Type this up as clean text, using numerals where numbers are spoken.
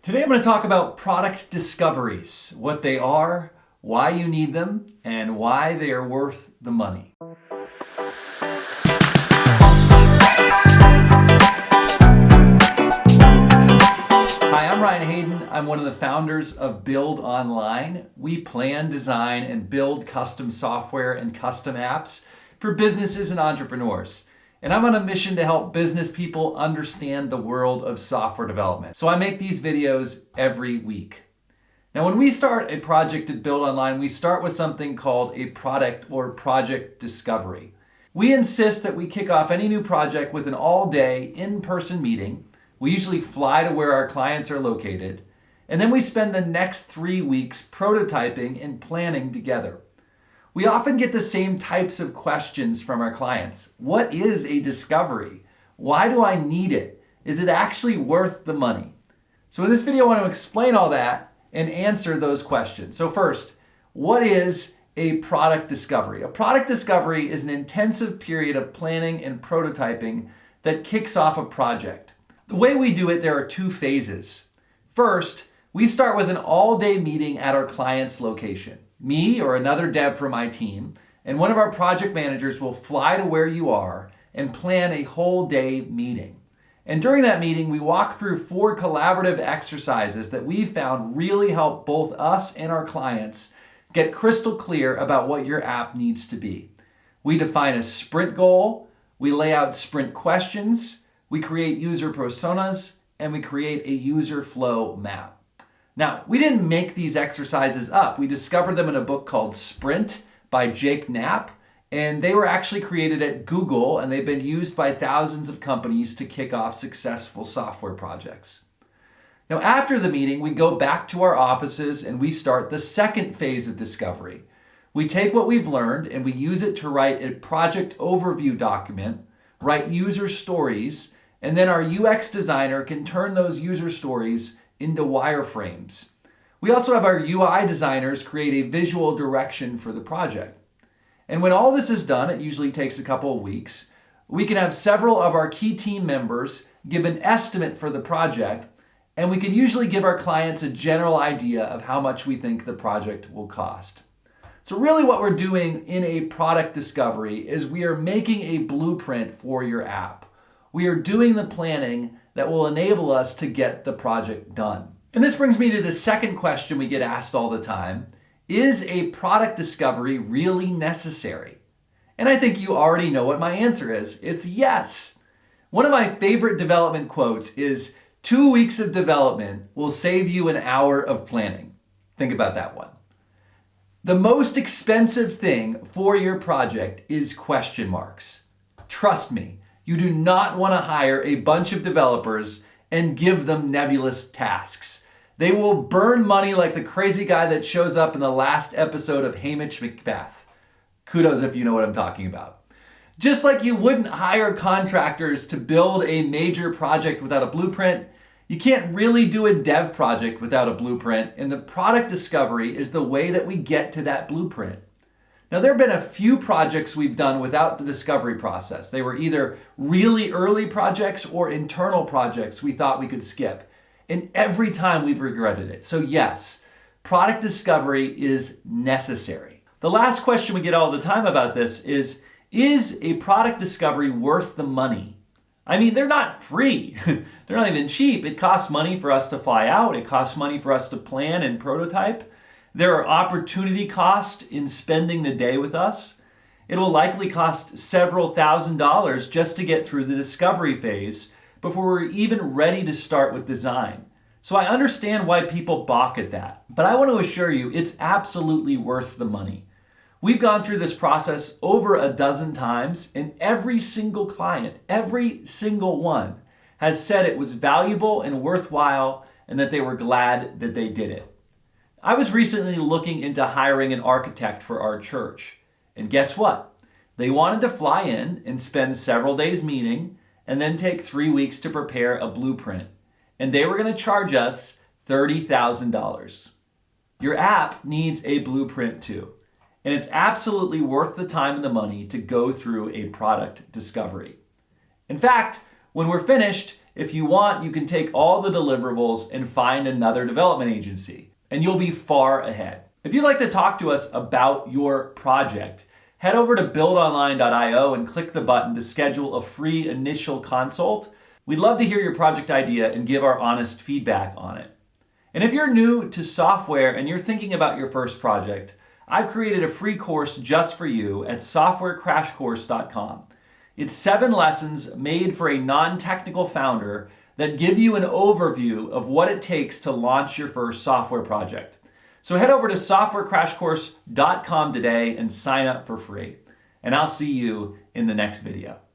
Today I'm going to talk about product discoveries, what they are, why you need them, and why they are worth the money. Hi, I'm Ryan Hayden. I'm one of the founders of Build Online. We plan, design, and build custom software and custom apps for businesses and entrepreneurs. And I'm on a mission to help business people understand the world of software development. So I make these videos every week. Now, when we start a project at Build Online, we start with something called a product or project discovery. We insist that we kick off any new project with an all-day in-person meeting. We usually fly to where our clients are located, and then we spend the next 3 weeks prototyping and planning together. We often get the same types of questions from our clients. What is a discovery? Why do I need it? Is it actually worth the money? So in this video, I want to explain all that and answer those questions. So first, what is a product discovery? A product discovery is an intensive period of planning and prototyping that kicks off a project. The way we do it, there are two phases. First, we start with an all-day meeting at our client's location. Me or another dev from my team and one of our project managers will fly to where you are and plan a whole day meeting. And during that meeting, we walk through 4 collaborative exercises that we've found really help both us and our clients get crystal clear about what your app needs to be. We define a sprint goal, we lay out sprint questions, we create user personas, and we create a user flow map. Now, we didn't make these exercises up. We discovered them in a book called Sprint by Jake Knapp, and they were actually created at Google, and they've been used by thousands of companies to kick off successful software projects. Now, after the meeting, we go back to our offices and we start the second phase of discovery. We take what we've learned and we use it to write a project overview document, write user stories, and then our UX designer can turn those user stories into wireframes. We also have our UI designers create a visual direction for the project. And when all this is done, it usually takes a couple of weeks, we can have several of our key team members give an estimate for the project, and we can usually give our clients a general idea of how much we think the project will cost. So really what we're doing in a product discovery is we are making a blueprint for your app. We are doing the planning that will enable us to get the project done. And this brings me to the second question we get asked all the time. Is a product discovery really necessary? And I think you already know what my answer is. It's yes. One of my favorite development quotes is, 2 weeks of development will save you an hour of planning. Think about that one. The most expensive thing for your project is question marks. Trust me. You do not want to hire a bunch of developers and give them nebulous tasks. They will burn money like the crazy guy that shows up in the last episode of Hamish Macbeth. Kudos if you know what I'm talking about. Just like you wouldn't hire contractors to build a major project without a blueprint, you can't really do a dev project without a blueprint, and the product discovery is the way that we get to that blueprint. Now, there have been a few projects we've done without the discovery process. They were either really early projects or internal projects we thought we could skip. And every time we've regretted it. So yes, product discovery is necessary. The last question we get all the time about this is a product discovery worth the money? I mean, they're not free. They're not even cheap. It costs money for us to fly out. It costs money for us to plan and prototype. There are opportunity costs in spending the day with us. It will likely cost several $1,000s just to get through the discovery phase before we're even ready to start with design. So I understand why people balk at that, but I want to assure you it's absolutely worth the money. We've gone through this process over a dozen times, and every single client, every single one, has said it was valuable and worthwhile and that they were glad that they did it. I was recently looking into hiring an architect for our church. And guess what? They wanted to fly in and spend several days meeting and then take 3 weeks to prepare a blueprint. And they were going to charge us $30,000. Your app needs a blueprint too. And it's absolutely worth the time and the money to go through a product discovery. In fact, when we're finished, If you want, you can take all the deliverables and find another development agency, and you'll be far ahead. If you'd like to talk to us about your project, head over to buildonline.io and click the button to schedule a free initial consult. We'd love to hear your project idea and give our honest feedback on it. And if you're new to software and you're thinking about your first project, I've created a free course just for you at softwarecrashcourse.com. It's 7 lessons made for a non-technical founder that give you an overview of what it takes to launch your first software project. So head over to softwarecrashcourse.com today and sign up for free. And I'll see you in the next video.